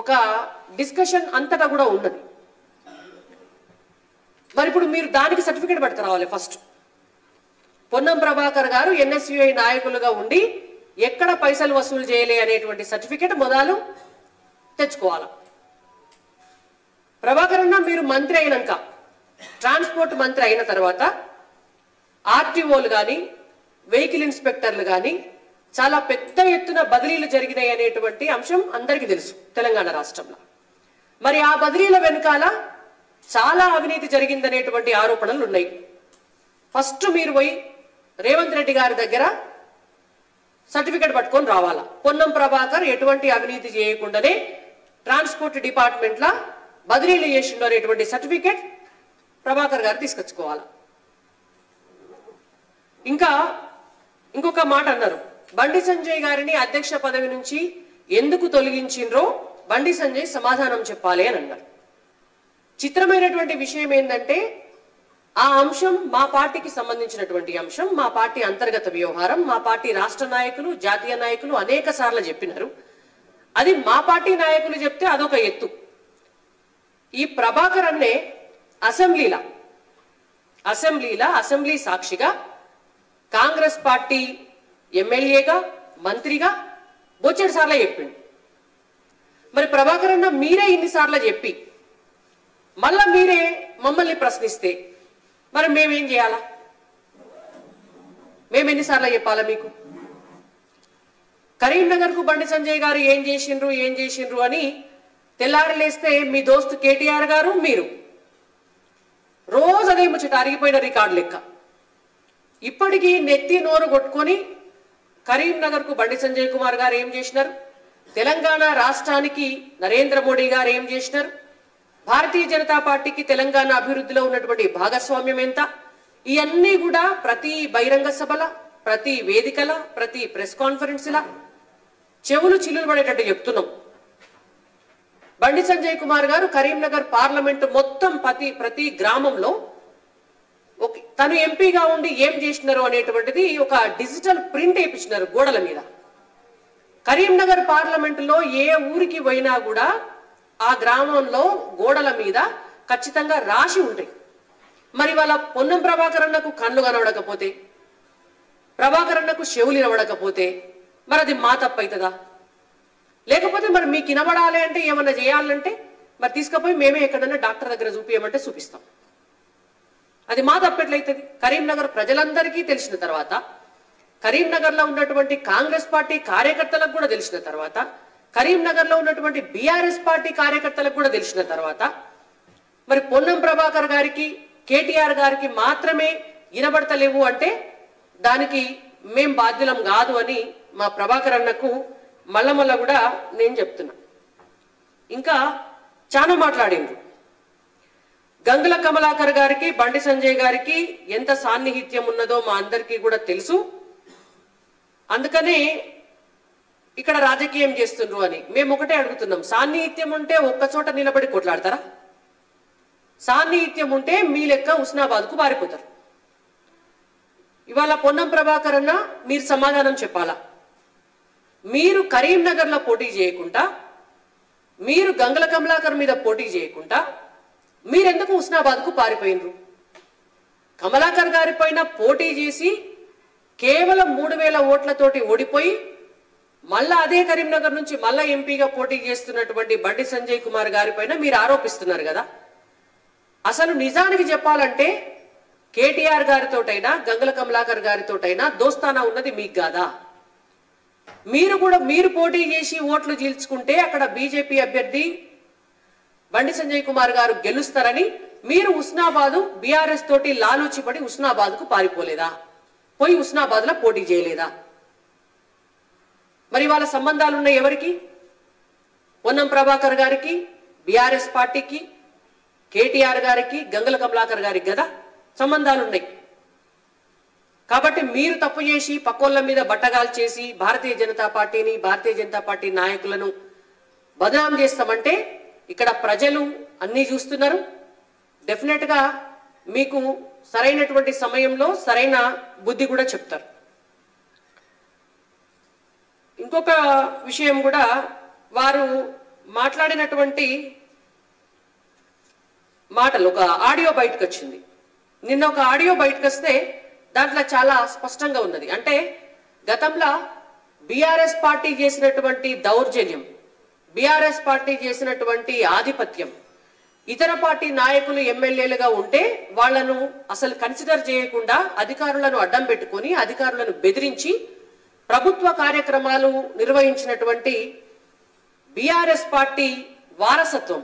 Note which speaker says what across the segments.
Speaker 1: ఒక డిస్కషన్ అంతటా కూడా ఉన్నది. మరి ఇప్పుడు మీరు దానికి సర్టిఫికేట్ పట్టుకురావాలి. ఫస్ట్ పొన్నం ప్రభాకర్ గారు ఎన్ఎస్యుఐ నాయకులుగా ఉండి ఎక్కడ పైసలు వసూలు చేయలే అనేటువంటి సర్టిఫికేట్ మొదలు తెచ్చుకోవాలి. ప్రభాకర్ అన్న మీరు మంత్రి అయినాక, ట్రాన్స్పోర్ట్ మంత్రి అయిన తర్వాత ఆర్టీఓలు కానీ వెహికల్ ఇన్స్పెక్టర్లు కానీ చాలా పెద్ద ఎత్తున బదిలీలు జరిగినాయి అనేటువంటి అంశం అందరికీ తెలుసు తెలంగాణ రాష్ట్రంలో. మరి ఆ బదిలీల వెనుకాల చాలా అవినీతి జరిగిందనేటువంటి ఆరోపణలు ఉన్నాయి. ఫస్ట్ మీరు పోయి రేవంత్ రెడ్డి గారి దగ్గర సర్టిఫికేట్ పట్టుకొని రావాలా. పొన్నం ప్రభాకర్ ఎటువంటి అవినీతి చేయకుండానే ట్రాన్స్పోర్ట్ డిపార్ట్మెంట్లో బదిలీలు చేసిండు అనేటువంటి సర్టిఫికేట్ ప్రభాకర్ గారు తీసుకొచ్చుకోవాలా. ఇంకా ఇంకొక మాట అన్నారు, బండి సంజయ్ గారిని అధ్యక్ష పదవి నుంచి ఎందుకు తొలగించిండ్రో బండి సంజయ్ సమాధానం చెప్పాలి అని అన్నారు. చిత్రమైనటువంటి విషయం ఏంటంటే ఆ అంశం మా పార్టీకి సంబంధించినటువంటి అంశం, మా పార్టీ అంతర్గత వ్యవహారం. మా పార్టీ రాష్ట్ర నాయకులు, జాతీయ నాయకులు అనేక సార్లు చెప్పినారు. అది మా పార్టీ నాయకులు చెప్తే అదొక ఎత్తు. ఈ ప్రభాకర్ అన్నే అసెంబ్లీ సాక్షిగా కాంగ్రెస్ పార్టీ ఎమ్మెల్యేగా మంత్రిగా బొచ్చెడు సార్లు చెప్పిండు. మరి ప్రభాకర్ అన్న మీరే ఇన్నిసార్లు చెప్పి మళ్ళా మీరే మమ్మల్ని ప్రశ్నిస్తే మరి మేమేం చేయాలా? మేము ఎన్నిసార్లు చెప్పాలా మీకు? కరీంనగర్ కు బండి సంజయ్ గారు ఏం చేసిండ్రు అని తెల్లారలేస్తే మీ దోస్తు కేటీఆర్ గారు మీరు రోజు అదే ముచ్చట, అరిగిపోయిన రికార్డు లెక్క. ఇప్పటికీ నెత్తి నోరు కొట్టుకొని కరీంనగర్ కు బండి సంజయ్ కుమార్ గారు ఏం చేసినారు, తెలంగాణ రాష్ట్రానికి నరేంద్ర మోడీ గారు ఏం చేసినారు, భారతీయ జనతా పార్టీకి తెలంగాణ అభివృద్ధిలో ఉన్నటువంటి భాగస్వామ్యం ఎంత, ఇవన్నీ కూడా ప్రతి బహిరంగ సభల, ప్రతి వేదికల, ప్రతి ప్రెస్ కాన్ఫరెన్స్ల చెవులు చిల్లులు పడేటట్టు చెప్తున్నాం. బండి సంజయ్ కుమార్ గారు కరీంనగర్ పార్లమెంట్ మొత్తం ప్రతి గ్రామంలో తను ఎంపీగా ఉండి ఏం చేసినారు అనేటువంటిది ఒక డిజిటల్ ప్రింట్ వేయించినారు గోడల మీద. కరీంనగర్ పార్లమెంటులో ఏ ఊరికి పోయినా కూడా ఆ గ్రామంలో గోడల మీద ఖచ్చితంగా రాసి ఉంటాయి. మరి వాళ్ళ పొన్నం ప్రభాకర్ అన్నకు కళ్ళు కనబడకపోతే, ప్రభాకర్ అన్నకు చెవులు వినబడకపోతే మరి అది మా తప్పు అవుతుందా? లేకపోతే మరి మీకు వినబడాలి అంటే ఏమన్నా చేయాలంటే మరి తీసుకుపోయి మేమే ఎక్కడన్నా డాక్టర్ దగ్గర చూపించమంటే చూపిస్తాం. అది మా తప్పెట్లయితుంది? కరీంనగర్ ప్రజలందరికీ తెలిసిన తర్వాత, కరీంనగర్లో ఉన్నటువంటి కాంగ్రెస్ పార్టీ కార్యకర్తలకు కూడా తెలిసిన తర్వాత, కరీంనగర్లో ఉన్నటువంటి బీఆర్ఎస్ పార్టీ కార్యకర్తలకు కూడా తెలిసిన తర్వాత మరి పొన్నం ప్రభాకర్ గారికి, కేటీఆర్ గారికి మాత్రమే వినబడతలేవు అంటే దానికి మేం బాధ్యులం కాదు అని మా ప్రభాకర్ అన్నకు మళ్ళా కూడా నేను చెప్తున్నా. ఇంకా చాలా మాట్లాడిండ్రు. గంగుల కమలాకర్ గారికి, బండి సంజయ్ గారికి ఎంత సాన్నిహిత్యం ఉన్నదో మా అందరికీ కూడా తెలుసు. అందుకనే ఇక్కడ రాజకీయం చేస్తుండ్రు అని మేము ఒకటే అడుగుతున్నాం, సాన్నిహిత్యం ఉంటే ఒక్కచోట నిలబడి కొట్లాడతారా? సాన్నిహిత్యం ఉంటే మీ లెక్క హుస్నాబాద్కు పారిపోతారు. ఇవాళ పొన్నం ప్రభాకర్ అన్న మీరు సమాధానం చెప్పాలా. మీరు కరీంనగర్లో పోటీ చేయకుండా, మీరు గంగుల కమలాకర్ మీద పోటీ చేయకుండా మీరెందుకు హుస్నాబాద్కు పారిపోయినరు? కమలాకర్ గారి పైన పోటీ చేసి కేవలం 3000 ఓట్లతోటి ఓడిపోయి మళ్ళా అదే కరీంనగర్ నుంచి మళ్ళా ఎంపీగా పోటీ చేస్తున్నటువంటి బండి సంజయ్ కుమార్ గారి పైన మీరు ఆరోపిస్తున్నారు కదా. అసలు నిజానికి చెప్పాలంటే కేటీఆర్ గారితోటైనా గంగుల కమలాకర్ గారితోటైనా దోస్తానా ఉన్నది మీకు కాదా? మీరు పోటీ చేసి ఓట్లు చీల్చుకుంటే అక్కడ బీజేపీ అభ్యర్థి బండి సంజయ్ కుమార్ గారు గెలుస్తారని మీరు హుస్నాబాదు బీఆర్ఎస్ తోటి లాలూచిపడి హుస్నాబాద్కు పారిపోలేదా? పోయి హుస్నాబాద్ లో పోటీ చేయలేదా? మరి వాళ్ళ సంబంధాలు ఉన్నాయి ఎవరికి? పొన్నం ప్రభాకర్ గారికి, బీఆర్ఎస్ పార్టీకి, కేటీఆర్ గారికి, గంగుల కమలాకర్ గారికి కదా సంబంధాలు ఉన్నాయి. కాబట్టి మీరు తప్పు చేసి పక్కోళ్ళ మీద బట్టగాలు చేసి భారతీయ జనతా పార్టీని, భారతీయ జనతా పార్టీ నాయకులను బదనాం చేస్తామంటే ఇక్కడ ప్రజలు అన్నీ చూస్తున్నారు. డెఫినెట్ గా మీకు సరైనటువంటి సమయంలో సరైన బుద్ధి కూడా చెప్తారు. ఇంకొక విషయం కూడా వారు మాట్లాడినటువంటి మాటలు ఒక ఆడియో బయటకు వచ్చింది. నిన్న ఒక ఆడియో బయటకు వస్తే దాంట్లో చాలా స్పష్టంగా ఉన్నది. అంటే గతంలో బీఆర్ఎస్ పార్టీ చేసినటువంటి దౌర్జన్యం, బీఆర్ఎస్ పార్టీ చేసినటువంటి ఆధిపత్యం, ఇతర పార్టీ నాయకులు ఎమ్మెల్యేలుగా ఉంటే వాళ్లను అసలు కన్సిడర్ చేయకుండా అధికారులను అడ్డం పెట్టుకొని అధికారులను బెదిరించి ప్రభుత్వ కార్యక్రమాలు నిర్వహించినటువంటి బీఆర్ఎస్ పార్టీ వారసత్వం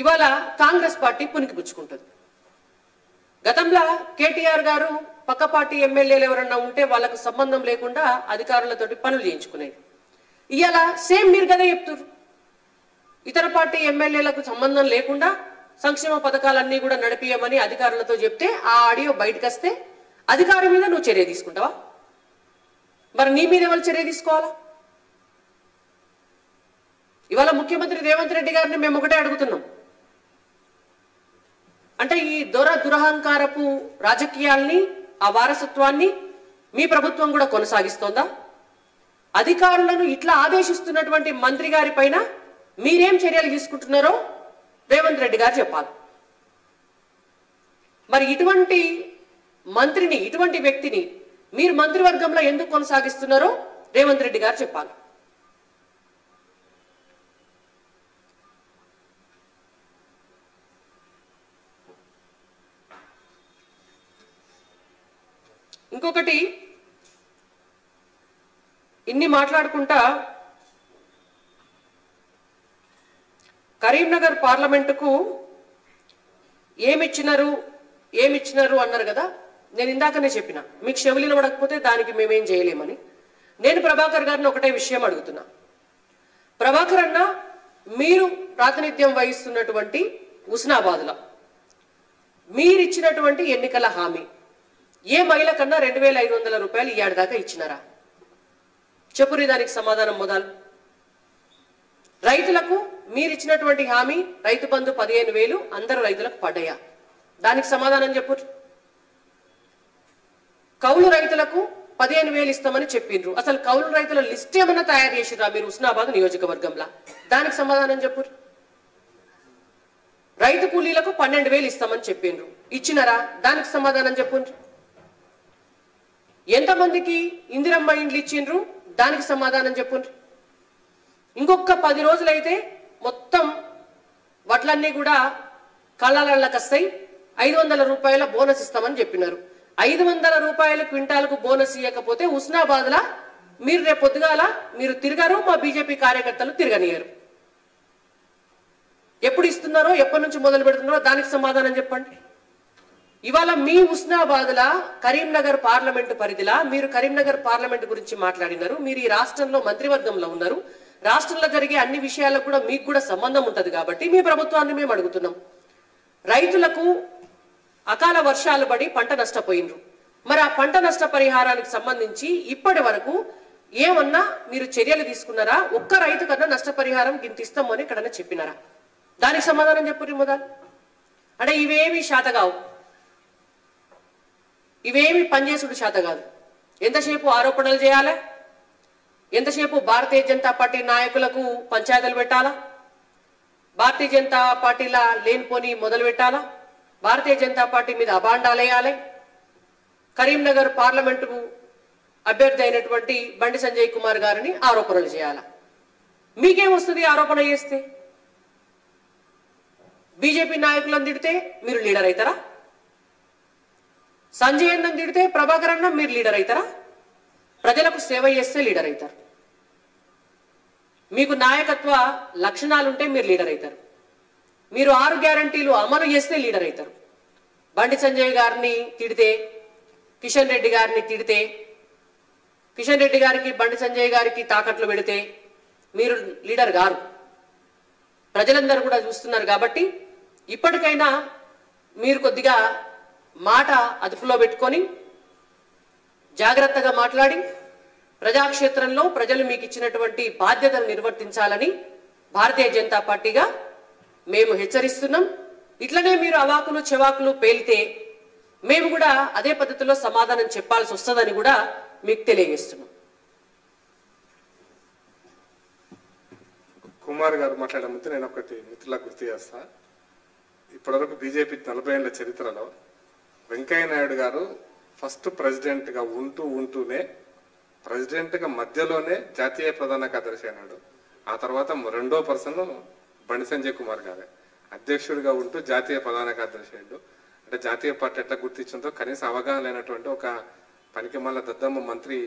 Speaker 1: ఇవాళ కాంగ్రెస్ పార్టీ పునికిపుచ్చుకుంటుంది. గతంలో కేటీఆర్ గారు పక్క పార్టీ ఎమ్మెల్యేలు ఎవరన్నా ఉంటే వాళ్ళకు సంబంధం లేకుండా అధికారులతోటి పనులు చేయించుకునేది. ఇవాళ సేమ్ మీరు కదా చెప్తున్నారు, ఇతర పార్టీ ఎమ్మెల్యేలకు సంబంధం లేకుండా సంక్షేమ పథకాలన్నీ కూడా నడిపియమని అధికారులతో చెప్తే ఆ ఆడియో బయటకు వస్తే అధికారి మీద నువ్వు చర్య తీసుకుంటావా? మరి నీ మీద ఎవరు చర్య తీసుకోవాలా? ఇవాళ ముఖ్యమంత్రి రేవంత్ రెడ్డి గారిని మేము ఒకటే అడుగుతున్నాం, అంటే ఈ దురహంకారపు రాజకీయాల్ని, ఆ వారసత్వాన్ని మీ ప్రభుత్వం కూడా కొనసాగిస్తోందా? అధికారులను ఇట్లా ఆదేశిస్తున్నటువంటి మంత్రి గారి పైన మీరేం చర్యలు తీసుకుంటున్నారో రేవంత్ రెడ్డి గారు చెప్పాలి. మరి ఇటువంటి మంత్రిని, ఇటువంటి వ్యక్తిని మీరు మంత్రివర్గంలో ఎందుకు కొనసాగిస్తున్నారో రేవంత్ రెడ్డి గారు చెప్పాలి. ఇంకొకటి, ఇన్ని మాట్లాడుకుంటా కరీంనగర్ పార్లమెంటుకు ఏమిచ్చినారు అన్నారు కదా. నేను ఇందాకనే చెప్పిన, మీకు చెవులు పడకపోతే దానికి మేమేం చేయలేమని. నేను ప్రభాకర్ గారిని ఒకటే విషయం అడుగుతున్నా. ప్రభాకర్ అన్న, మీరు ప్రాతినిధ్యం వహిస్తున్నటువంటి హుస్నాబాద్లో మీరిచ్చినటువంటి ఎన్నికల హామీ ఏ మహిళ కన్నా 2500 రూపాయలు ఈ ఏడాది దాకా ఇచ్చినారా? చెప్పురి దానికి సమాధానం. మొదలు రైతులకు మీరిచ్చినటువంటి హామీ రైతు బంధు 15,000 అందరు రైతులకు పడ్డాయా? దానికి సమాధానం చెప్పు. కౌలు రైతులకు 15,000 ఇస్తామని చెప్పిండ్రు. అసలు కౌలు రైతుల లిస్ట్ ఏమన్నా తయారు చేసిరా మీరు హుస్నాబాద్ నియోజకవర్గంలో? దానికి సమాధానం చెప్పు. రైతు కూలీలకు 12,000 ఇస్తామని చెప్పిండ్రు, ఇచ్చినారా? దానికి సమాధానం చెప్పు. ఎంతమందికి ఇందిరమ్మ ఇండ్లు ఇచ్చిండ్రు? దానికి సమాధానం చెప్పు. ఇంకొక 10 రోజులైతే మొత్తం వడ్లన్నీ కూడా కళ్ళకి వస్తాయి, 500 రూపాయల బోనస్ ఇస్తామని చెప్పినారు. 500 రూపాయల క్వింటాలకు బోనస్ ఇవ్వకపోతే హుస్నాబాద్ లా మీరు రేపు పొద్దుగాల మీరు తిరగరు, మా బీజేపీ కార్యకర్తలు తిరగనియరు. ఎప్పుడు ఇస్తున్నారో, ఎప్పటి నుంచి మొదలు పెడుతున్నారో దానికి సమాధానం చెప్పండి. ఇవాళ మీ హుస్నాబాద్ లా కరీంనగర్ పార్లమెంటు పరిధిలా మీరు కరీంనగర్ పార్లమెంట్ గురించి మాట్లాడినారు. మీరు ఈ రాష్ట్రంలో మంత్రివర్గంలో ఉన్నారు. రాష్ట్రంలో జరిగే అన్ని విషయాలకు కూడా మీకు కూడా సంబంధం ఉంటది కాబట్టి మీ ప్రభుత్వాన్ని మేము అడుగుతున్నాం. రైతులకు అకాల వర్షాలు పడి పంట నష్టపోయినరు. మరి ఆ పంట నష్ట పరిహారానికి సంబంధించి ఇప్పటి వరకు ఏమన్నా మీరు చర్యలు తీసుకున్నారా? ఒక్క రైతు కన్నా నష్టపరిహారం గింత ఇస్తామని ఎక్కడన్నా చెప్పినారా? దానికి సమాధానం చెప్పురి మొదలు. అంటే ఇవేమి శాతగావు, ఇవేమి పనిచేసుడు శాత కాదు. ఎంతసేపు ఆరోపణలు చేయాలా? ఎంతసేపు భారతీయ జనతా పార్టీ నాయకులకు పంచాయతీలు పెట్టాలా? భారతీయ జనతా పార్టీలా లేనిపోని మొదలు పెట్టాలా? భారతీయ జనతా పార్టీ మీద అబాండాలు వేయాలి? కరీంనగర్ పార్లమెంటుకు అభ్యర్థి అయినటువంటి బండి సంజయ్ కుమార్ గారిని ఆరోపణలు చేయాలా? మీకేమొస్తుంది ఆరోపణ చేస్తే? బీజేపీ నాయకులను తిడితే మీరు లీడర్ అవుతారా? సంజయ్ అన్నం తిడితే ప్రభాకర్ అన్న మీరు లీడర్ అవుతారా? ప్రజలకు సేవ చేస్తే లీడర్ అవుతారు. మీకు నాయకత్వ లక్షణాలుంటే మీరు లీడర్ అవుతారు. మీరు 6 గ్యారంటీలు అమలు చేస్తే లీడర్ అవుతారు. బండి సంజయ్ గారిని తిడితే, కిషన్ రెడ్డి గారిని తిడితే, కిషన్ రెడ్డి గారికి బండి సంజయ్ గారికి తాకట్లు పెడితే మీరు లీడర్ గారు. ప్రజలందరూ కూడా చూస్తున్నారు కాబట్టి ఇప్పటికైనా మీరు కొద్దిగా మాట అదుపులో పెట్టుకొని జాగ్రత్తగా మాట్లాడి ప్రజాక్షేత్రంలో ప్రజలు మీకు ఇచ్చినటువంటి బాధ్యతను నిర్వర్తించాలని భారతీయ జనతా పార్టీగా మేము హెచ్చరిస్తున్నాం. ఇట్లనే మీరు అవాకులు చెవాకులు పేలితే మేము కూడా అదే పద్ధతిలో సమాధానం చెప్పాల్సి వస్తుందని కూడా మీకు తెలియజేస్తున్నాం.
Speaker 2: కుమార్ గారు మాట్లాడే ముందు నేను ఒకటి మిత్రులకు గుర్తు చేస్తా. ఇప్పటివరకు బీజేపీ 40 ఏళ్ల చరిత్రలో వెంకయ్య నాయుడు గారు ఫస్ట్ ప్రెసిడెంట్గా ఉంటూనే ప్రెసిడెంట్గా మధ్యలోనే జాతీయ ప్రధాన కార్యదర్శి అయినాడు. ఆ తర్వాత రెండో పర్సన్ బండి సంజయ్ కుమార్ గారే అధ్యక్షుడిగా ఉంటూ జాతీయ ప్రధాన కార్యదర్శి అయ్యాడు. అంటే జాతీయ పార్టీ ఎట్లా గుర్తించిందో కనీసం అవగాహన లేనటువంటి ఒక పనికి మళ్ళీ దద్దమ్మ మంత్రి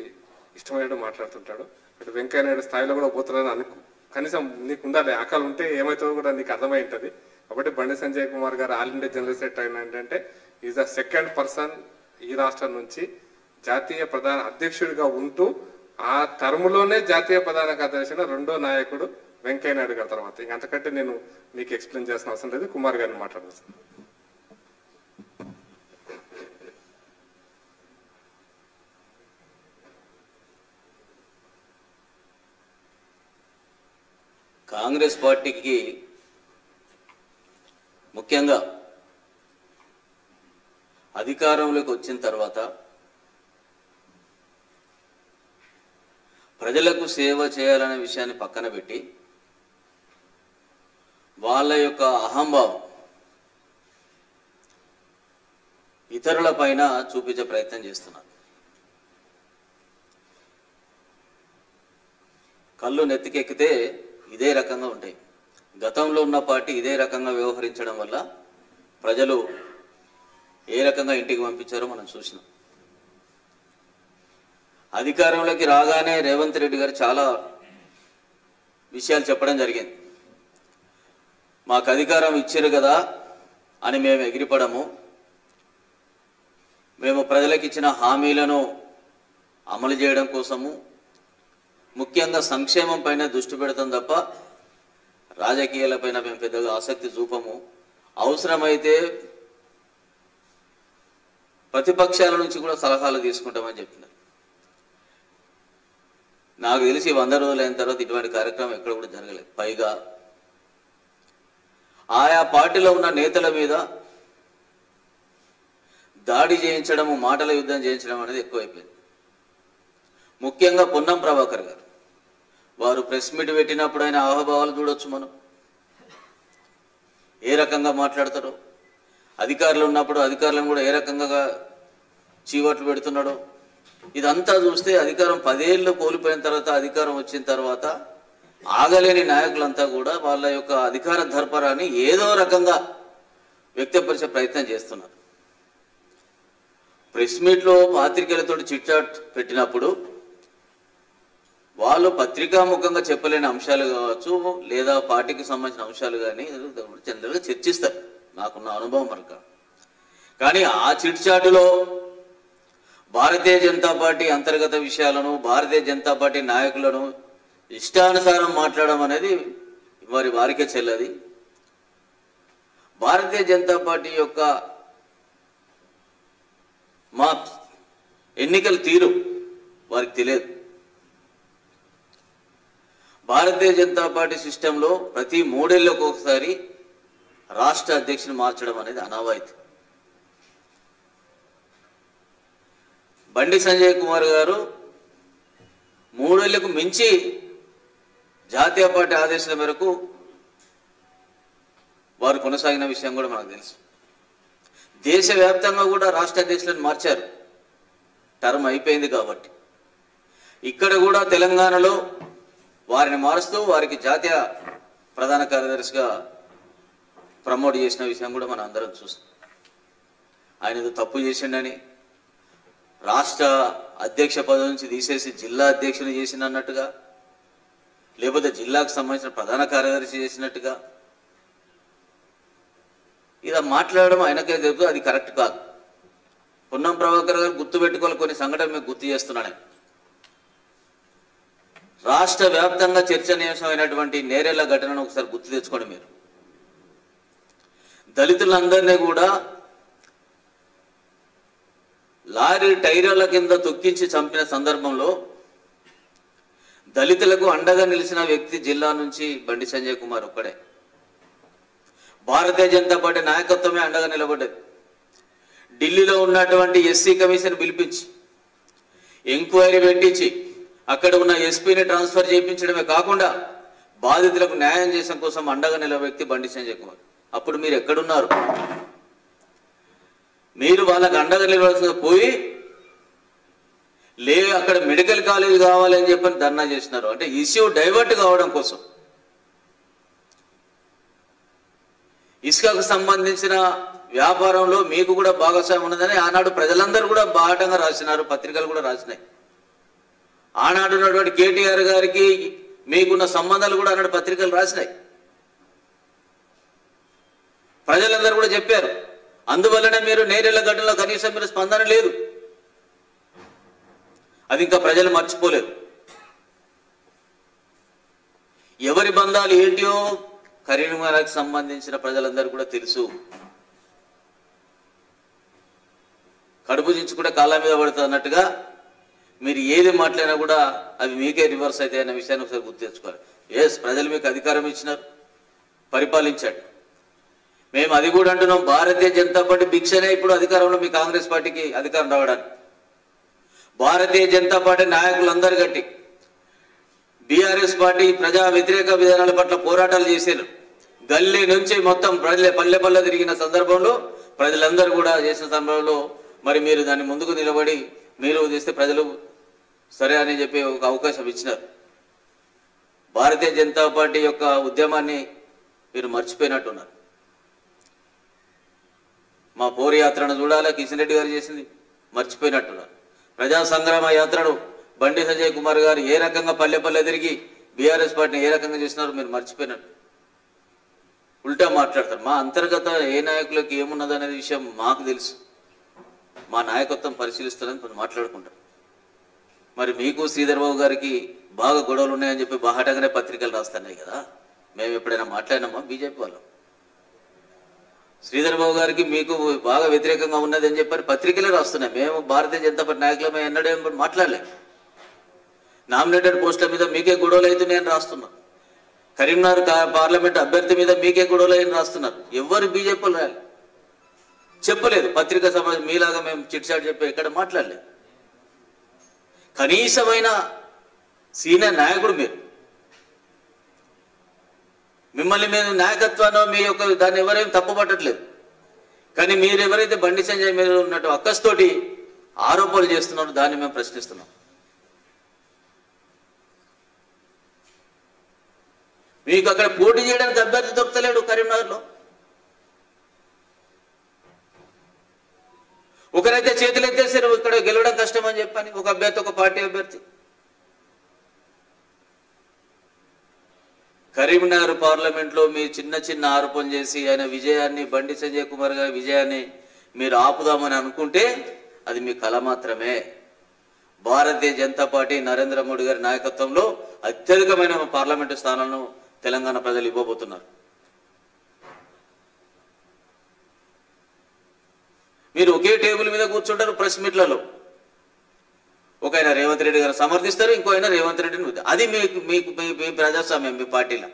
Speaker 2: ఇష్టమైనట్టు మాట్లాడుతుంటాడు. అటు వెంకయ్య నాయుడు స్థాయిలో కూడా పోతున్నారని కనీసం నీకు ఉండాలి, ఆకలి ఉంటే ఏమవుతుందో కూడా నీకు అర్థమై ఉంటుంది. కాబట్టి బండి సంజయ్ కుమార్ గారు ఆల్ ఇండియా జనరల్ సెక్రటరీ అయిన ఏంటంటే ఈజ్ ద సెకండ్ పర్సన్ ఈ రాష్ట్రం నుంచి జాతీయ ప్రధాన అధ్యక్షుడిగా ఉంటూ ఆ టర్మ్లోనే జాతీయ ప్రధాన కార్యదర్శి రెండో నాయకుడు వెంకయ్య నాయుడు గారి తర్వాత. ఇంక అంతకంటే నేను మీకు ఎక్స్ప్లెయిన్ చేసిన అవసరం లేదు. కుమార్ గారిని మాట్లాడవచ్చు.
Speaker 3: కాంగ్రెస్ పార్టీకి ముఖ్యంగా అధికారంలోకి వచ్చిన తర్వాత ప్రజలకు సేవ చేయాలనే విషయాన్ని పక్కన పెట్టి వాళ్ళ యొక్క అహంభావం ఇతరుల పైన చూపించే ప్రయత్నం చేస్తున్నారు. కళ్ళు నెత్తికెక్కితే ఇదే రకంగా ఉంటాయి. గతంలో ఉన్న పార్టీ ఇదే రకంగా వ్యవహరించడం వల్ల ప్రజలు ఏ రకంగా ఇంటికి పంపించారో మనం చూసినాం. అధికారంలోకి రాగానే రేవంత్ రెడ్డి గారు చాలా విషయాలు చెప్పడం జరిగింది. మాకు అధికారం ఇచ్చారు కదా అని మేము ఎగిరిపడము, మేము ప్రజలకు ఇచ్చిన హామీలను అమలు చేయడం కోసము ముఖ్యంగా సంక్షేమం పైన దృష్టి పెడతాం తప్ప రాజకీయాలపైన మేము పెద్దగా ఆసక్తి చూపము, అవసరమైతే ప్రతిపక్షాల నుంచి కూడా సలహాలు తీసుకుంటామని చెప్పినారు. నాకు తెలిసి 100 రోజులు అయిన తర్వాత ఇటువంటి కార్యక్రమం ఎక్కడ కూడా జరగలేదు. పైగా ఆయా పార్టీలో ఉన్న నేతల మీద దాడి చేయించడము, మాటల యుద్ధం చేయించడం అనేది ఎక్కువైపోయింది. ముఖ్యంగా పొన్నం ప్రభాకర్ గారు వారు ప్రెస్ మీట్ పెట్టినప్పుడు ఆయన ఆహభావాలు చూడొచ్చు. మనం ఏ రకంగా మాట్లాడతారో, అధికారులు ఉన్నప్పుడు అధికారులను కూడా ఏ రకంగా చీవట్లు పెడుతున్నాడో ఇదంతా చూస్తే అధికారం 10 ఏళ్ళు కోల్పోయిన తర్వాత అధికారం వచ్చిన తర్వాత ఆగలేని నాయకులంతా కూడా వాళ్ళ యొక్క అధికార దర్పరాన్ని ఏదో రకంగా వ్యక్తపరిచే ప్రయత్నం చేస్తున్నారు. ప్రెస్ మీట్లో పాత్రికేయులతో చిట్చాట్ పెట్టినప్పుడు వాళ్ళు పత్రికాముఖంగా చెప్పలేని అంశాలు కావచ్చు, లేదా పార్టీకి సంబంధించిన అంశాలు కానీ జనరల్గా చర్చిస్తారు. నాకున్న అనుభవం మరొక. కానీ ఆ చిట్చాటులో భారతీయ జనతా పార్టీ అంతర్గత విషయాలను, భారతీయ జనతా పార్టీ నాయకులను ఇష్టానుసారం మాట్లాడడం అనేది వారికే చెల్లది. భారతీయ జనతా పార్టీ యొక్క మా ఎన్నికల తీరు వారికి తెలియదు. భారతీయ జనతా పార్టీ సిస్టంలో ప్రతి 3 ఏళ్లకు ఒకసారి రాష్ట్ర అధ్యక్షుని మార్చడం అనేది అనావాయితీ. బండి సంజయ్ కుమార్ గారు 3 ఏళ్లకు మించి జాతీయ పార్టీ ఆదేశాల మేరకు వారు కొనసాగిన విషయం కూడా మనకు తెలుసు. దేశవ్యాప్తంగా కూడా రాష్ట్ర అధ్యక్షులను మార్చారు, టర్మ్ అయిపోయింది కాబట్టి. ఇక్కడ కూడా తెలంగాణలో వారిని మారుస్తూ వారికి జాతీయ ప్రధాన కార్యదర్శిగా ప్రమోట్ చేసిన విషయం కూడా మనం అందరం చూస్తాం. ఆయన ఏదో తప్పు చేసిండని రాష్ట్ర అధ్యక్ష పదవి నుంచి తీసేసి జిల్లా అధ్యక్షుని చేసినట్టుగా, లేకపోతే జిల్లాకు సంబంధించిన ప్రధాన కార్యదర్శి చేసినట్టుగా ఇలా మాట్లాడడం ఆయనకే తెలుసు. అది కరెక్ట్ కాదు. పొన్నం ప్రభాకర్ గారు గుర్తుపెట్టుకోవాలి, కొన్ని సంఘటనలు మీకు గుర్తు చేస్తున్నాను. రాష్ట్ర వ్యాప్తంగా చర్చనీయాంశమైనటువంటి నేరేళ్ల ఘటనను ఒకసారి గుర్తు తెచ్చుకోండి. మీరు దళితులందరినీ కూడా లారీ టైర్ల కింద తొక్కించి చంపిన సందర్భంలో దళితులకు అండగా నిలిచిన వ్యక్తి జిల్లా నుంచి బండి సంజయ్ కుమార్ ఒక్కడే. భారతీయ జనతా పార్టీ నాయకత్వమే అండగా నిలబడ్డది. ఢిల్లీలో ఉన్నటువంటి ఎస్సీ కమిషన్ పిలిపించి ఎంక్వైరీ పెట్టించి అక్కడ ఉన్న ఎస్పీని ట్రాన్స్ఫర్ చేయించడమే కాకుండా బాధితులకు న్యాయం చేసిన కోసం అండగా నిలబడిన వ్యక్తి బండి సంజయ్ కుమార్. అప్పుడు మీరు ఎక్కడున్నారు? మీరు వాళ్ళకి అండగా నిలబడాల్సిన పోయి అక్కడ మెడికల్ కాలేజ్ కావాలని చెప్పని ధర్నా చేసినారు. అంటే ఇష్యూ డైవర్ట్ కావడం కోసం. ఇసుకకు సంబంధించిన వ్యాపారంలో మీకు కూడా భాగస్వామ్యం ఉన్నదని ఆనాడు ప్రజలందరూ కూడా బాటంగా రాసినారు, పత్రికలు కూడా రాసినాయి. ఆనాడు ఉన్నటువంటి కేటీఆర్ గారికి మీకున్న సంబంధాలు కూడా ఆనాడు పత్రికలు రాసినాయి. ప్రజలందరూ కూడా చెప్పారు. అందువల్లనే మీరు నేరేళ్ల ఘటనలో కనీసం మీరు స్పందన లేదు. అది ఇంకా ప్రజలు మర్చిపోలేదు. ఎవరి బంధాలు ఏంటియో కరీంనగర్కి సంబంధించిన ప్రజలందరూ కూడా తెలుసు. కడుపు చించుకుంటే కాళ్ళ మీద పడుతుంది అన్నట్టుగా మీరు ఏది మాట్లాడినా కూడా అవి మీకే రివర్స్ అవుతాయి అన్న విషయాన్ని ఒకసారి గుర్తు తెచ్చుకోవాలి. ఎస్, ప్రజలు మీకు అధికారం ఇచ్చినారు, పరిపాలించాడు. మేము అది కూడా అంటున్నాం, భారతీయ జనతా పార్టీ భిక్షనే ఇప్పుడు అధికారంలో మీ కాంగ్రెస్ పార్టీకి అధికారం రావడానికి. భారతీయ జనతా పార్టీ నాయకులందరూ గట్టి బీఆర్ఎస్ పార్టీ ప్రజా వ్యతిరేక విధానాల పట్ల పోరాటాలు చేశారు. గల్లీ నుంచి మొత్తం పల్లె పల్లె తిరిగిన సందర్భంలో ప్రజలందరూ కూడా చేసిన సందర్భంలో మరి మీరు దాన్ని ముందుకు నిలబడి మీరు చేస్తే ప్రజలు సరే అని చెప్పి ఒక అవకాశం ఇచ్చినారు. భారతీయ జనతా పార్టీ యొక్క ఉద్యమాన్ని మీరు మర్చిపోయినట్టున్నారు. మా పోరు యాత్రను చూడాలా, కిషన్ రెడ్డి గారు చేసింది మర్చిపోయినట్టున్నారు. ప్రజా సంగ్రామ యాత్రను బండి సంజయ్ కుమార్ గారు ఏ రకంగా పల్లె పల్లె తిరిగి బీఆర్ఎస్ పార్టీని ఏ రకంగా చేసినారో మీరు మర్చిపోయినట్టు ఉల్టా మాట్లాడతారు. మా అంతర్గత ఏ నాయకులకి ఏమున్నదనే విషయం మాకు తెలుసు. మా నాయకత్వం పరిశీలిస్తారని కొంచెం మాట్లాడుకుంటారు. మరి మీకు శ్రీధర్ బాబు గారికి బాగా గొడవలు ఉన్నాయని చెప్పి బాహాటంగానే పత్రికలు రాస్తున్నాయి కదా. మేము ఎప్పుడైనా మాట్లాడినామా బీజేపీ వాళ్ళు? శ్రీధర్ బాబు గారికి మీకు బాగా వ్యతిరేకంగా ఉన్నది అని చెప్పని పత్రికలే రాస్తున్నాయి. మేము భారతీయ జనతా పార్టీ నాయకులమే ఎన్నడేం మాట్లాడలేదు. నామినేటెడ్ పోస్టుల మీద మీకే గొడవలు అవుతున్నాయని రాస్తున్నాం. కరీంనగర్ పార్లమెంట్ అభ్యర్థి మీద మీకే గొడవలు అని రాస్తున్నారు. ఎవరు బీజేపీలు రాయాలి చెప్పలేదు. పత్రికా సమాజం మీలాగా మేము చిట్చాట్ చెప్పి ఎక్కడ మాట్లాడలేదు. కనీసమైన సీనియర్ నాయకుడు మీరు. మిమ్మల్ని మేము నాయకత్వాన్ని మీ యొక్క దాన్ని ఎవరేం తప్పుపట్టట్లేదు. కానీ మీరు ఎవరైతే బండి సంజయ్ మీద ఉన్నట్టు అక్కస్తోటి ఆరోపణలు చేస్తున్నారో దాన్ని మేము ప్రశ్నిస్తున్నాం. మీకు అక్కడ పోటీ చేయడానికి అభ్యర్థి దొరకలేడు కరీంనగర్లో. ఒకరైతే చేతులు ఎత్తేసారు ఇక్కడ గెలవడం కష్టం అని చెప్పని, ఒక అభ్యర్థి, ఒక పార్టీ అభ్యర్థి. కరీంనగర్ పార్లమెంట్లో మీరు చిన్న చిన్న ఆరోపణ చేసి ఆయన విజయాన్ని, బండి సంజయ్ కుమార్ గారి విజయాన్ని మీరు ఆపుదామని అనుకుంటే అది మీ కళ మాత్రమే. భారతీయ జనతా పార్టీ నరేంద్ర మోడీ గారి నాయకత్వంలో అత్యధికమైన పార్లమెంటు స్థానాలను తెలంగాణ ప్రజలు ఇవ్వబోతున్నారు. మీరు ఒకే టేబుల్ మీద కూర్చుంటారు ప్రెస్ మీట్లలో. ఒక ఆయన రేవంత్ రెడ్డి గారు సమర్థిస్తారు, ఇంకో ఆయన రేవంత్ రెడ్డిని. అది మీకు మీ ప్రజాస్వామ్యం మీ పార్టీలో.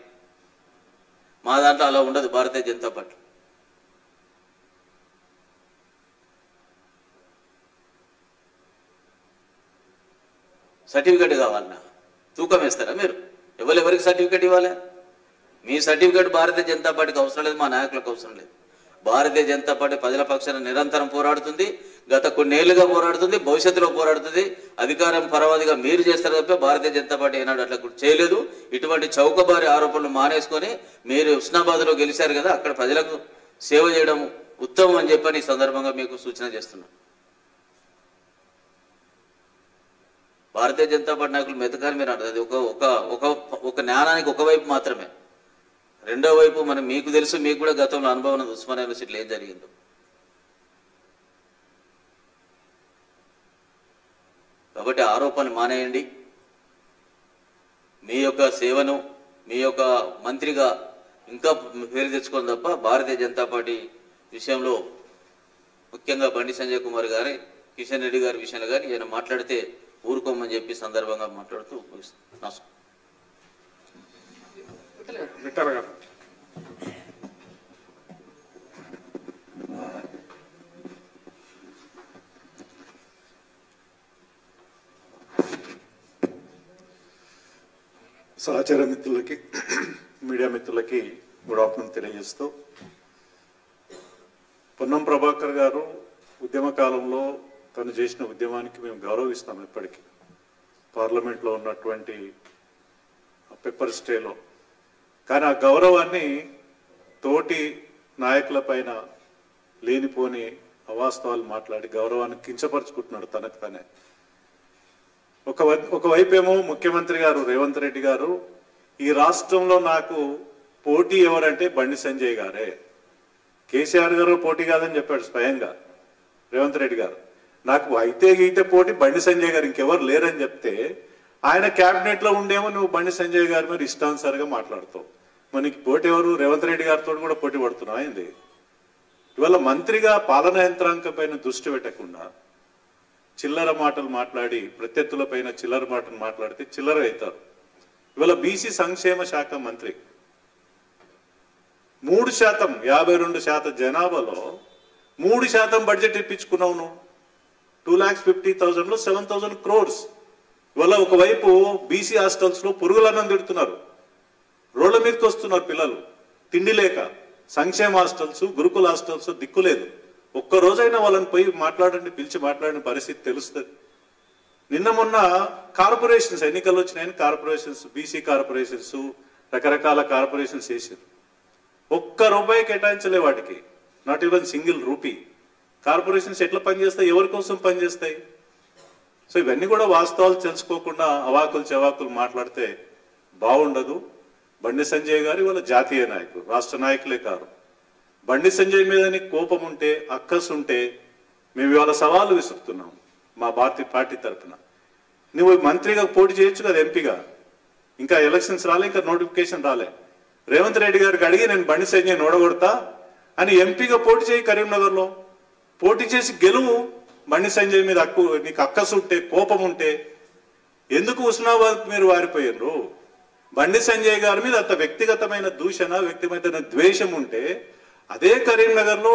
Speaker 3: మా దాంట్లో అలా ఉండదు. భారతీయ జనతా పార్టీ సర్టిఫికేట్ కావాలన్నా తూకం వేస్తారా మీరు? ఎవరెవరికి సర్టిఫికేట్ ఇవ్వాలి? మీ సర్టిఫికేట్ భారతీయ జనతా పార్టీకి అవసరం లేదు, మా నాయకులకు అవసరం లేదు. భారతీయ జనతా పార్టీ ప్రజల పక్షాన నిరంతరం పోరాడుతుంది. గత కొన్నేళ్లుగా పోరాడుతుంది, భవిష్యత్తులో పోరాడుతుంది. అధికారం పరవాదిగా మీరు చేస్తారు తప్ప భారతీయ జనతా పార్టీ ఏనాడు అట్లా చేయలేదు. ఇటువంటి చౌకబారి ఆరోపణలు మానేసుకొని మీరు హుస్నాబాద్లో గెలిచారు కదా, అక్కడ ప్రజలకు సేవ చేయడం ఉత్తమం అని చెప్పని ఈ సందర్భంగా మీకు సూచన చేస్తున్నాను. భారతీయ జనతా పార్టీ నాయకులు మెతకాని మీరు అంటారు. అది ఒక జ్ఞానానికి ఒకవైపు మాత్రమే. రెండో వైపు మనం మీకు తెలుసు, మీకు కూడా గతంలో అనుభవం ఉస్మానియా యూనివర్సిటీలో ఏం జరిగిందో. కాబట్టి ఆరోపణలు మానేయండి. మీ యొక్క సేవను మీ యొక్క మంత్రిగా ఇంకా పేరు తెచ్చుకోవడం తప్ప భారతీయ జనతా పార్టీ విషయంలో ముఖ్యంగా బండి సంజయ్ కుమార్ గారి, కిషన్ రెడ్డి గారి విషయంలో కానీ ఏమైనా మాట్లాడితే ఊరుకోమని చెప్పి సందర్భంగా మాట్లాడుతూ
Speaker 4: సహచర మిత్రులకి మీడియా మిత్రులకి గుడ్ ఆఫ్టర్నూన్ తెలియజేస్తూ, పొన్నం ప్రభాకర్ గారు ఉద్యమ కాలంలో తను చేసిన ఉద్యమానికి మేము గౌరవిస్తాం ఇప్పటికీ. పార్లమెంట్లో ఉన్నటువంటి పెప్పర్ స్టేలో, కానీ ఆ గౌరవాన్ని తోటి నాయకుల పైన లేనిపోని అవాస్తవాలు మాట్లాడి గౌరవాన్ని కించపరుచుకుంటున్నాడు తనకు తనే. ఒకవైపేమో ముఖ్యమంత్రి గారు రేవంత్ రెడ్డి గారు ఈ రాష్ట్రంలో నాకు పోటీ ఎవరంటే బండి సంజయ్ గారే, కేసీఆర్ గారు పోటీ కాదని చెప్పాడు స్వయంగా రేవంత్ రెడ్డి గారు. నాకు అయితే పోటీ బండి సంజయ్ గారు, ఇంకెవరు లేరని చెప్తే ఆయన క్యాబినెట్ లో ఉండేమో నువ్వు బండి సంజయ్ గారి మీద ఇష్టానుసారిగా మాట్లాడుతావు. మనకి పోటీ ఎవరు? రేవంత్ రెడ్డి గారితో కూడా పోటీ పడుతున్నావు అయింది. ఇవాళ మంత్రిగా పాలనా యంత్రాంగం పైన దృష్టి పెట్టకుండా చిల్లర మాటలు మాట్లాడి ప్రత్యర్థుల పైన చిల్లర మాటలు మాట్లాడితే చిల్లర అవుతారు. ఇవాళ బీసీ సంక్షేమ శాఖ మంత్రి 3%, 52% జనాభాలో 3% బడ్జెట్ ఇప్పించుకున్నావు నువ్వు. 2,50,000లో 7,000 crores. ఇవాళ ఒకవైపు బీసీ హాస్టల్స్ లో పురుగులన్నం తిడుతున్నారు, రోడ్ల మీదకి వస్తున్నారు పిల్లలు తిండి లేక. సంక్షేమ హాస్టల్స్, గురుకుల హాస్టల్స్ దిక్కులేదు. ఒక్క రోజైనా వాళ్ళని పోయి మాట్లాడండి, పిలిచి మాట్లాడిన పరిస్థితి తెలుస్తుంది. నిన్న మొన్న కార్పొరేషన్స్ ఎన్నికలు వచ్చినాయని కార్పొరేషన్స్, బీసీ కార్పొరేషన్స్, రకరకాల కార్పొరేషన్స్ వేసారు. ఒక్క రూపాయి కేటాయించలే వాటికి, not even single rupee. Corporations ఎట్లా పనిచేస్తాయి? ఎవరి కోసం పనిచేస్తాయి? సో ఇవన్నీ కూడా వాస్తవాలు తెలుసుకోకుండా అవాకులు చెవాకులు మాట్లాడితే బాగుండదు. బండి సంజయ్ గారు ఇవాళ జాతీయ నాయకులు, రాష్ట్ర నాయకులే కాదు. బండి సంజయ్ మీద నీకు కోపం ఉంటే, అక్కసు ఉంటే మేము ఇవాళ సవాలు విసురుతున్నాం మా పార్టీ తరఫున. నువ్వు మంత్రిగా పోటీ చేయొచ్చు కదా, ఎంపీగా. ఇంకా ఎలక్షన్స్ రాలే, ఇంకా నోటిఫికేషన్ రాలే. రేవంత్ రెడ్డి గారికి అడిగి నేను బండి సంజయ్ ఓడగొడతా అని ఎంపీగా పోటీ చేయి. కరీంనగర్లో పోటీ చేసి గెలువు. బండి సంజయ్ మీద నీకు అక్కసు ఉంటే, కోపం ఉంటే ఎందుకు హుస్నాబాద్ మీరు వారిపోయారు? బండి సంజయ్ గారి మీద అంత వ్యక్తిగతమైన దూషణ, వ్యక్తిగతమైన ద్వేషం ఉంటే అదే కరీంనగర్లో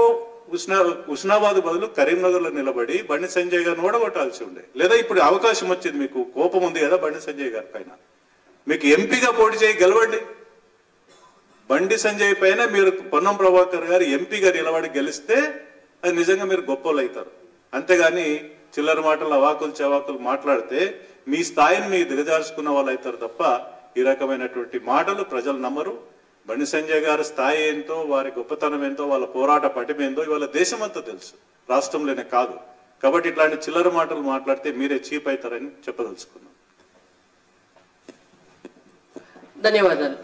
Speaker 4: హుస్నాబాద్ బదులు కరీంనగర్లో నిలబడి బండి సంజయ్ గారిని ఓడగొట్టాల్సి ఉండే. లేదా ఇప్పుడు అవకాశం వచ్చింది, మీకు కోపం ఉంది కదా బండి సంజయ్ గారి పైన, మీకు ఎంపీగా పోటీ చేయి, గెలవండి. బండి సంజయ్ పైన మీరు పొన్నం ప్రభాకర్ గారు ఎంపీగా నిలబడి గెలిస్తే అది నిజంగా మీరు గొప్పలు అవుతారు. అంతేగాని చిల్లర మాటలు, అవాకులు చెవాకులు మాట్లాడితే మీ స్థాయిని మీరు దిగజార్చుకున్న వాళ్ళు అవుతారు తప్ప ఈ రకమైనటువంటి మాటలు ప్రజలు నమ్మరు. బండి సంజయ్ గారి స్థాయి ఏంటో, వారి గొప్పతనం ఏంటో, వాళ్ళ పోరాట పటిమేందో ఇవాళ దేశమంతా తెలుసు, రాష్ట్రంలోనే కాదు. కాబట్టి ఇట్లాంటి చిల్లర మాటలు మాట్లాడితే మీరే చీప్ అవుతారని చెప్పదలుచుకున్నాం.
Speaker 1: ధన్యవాదాలు.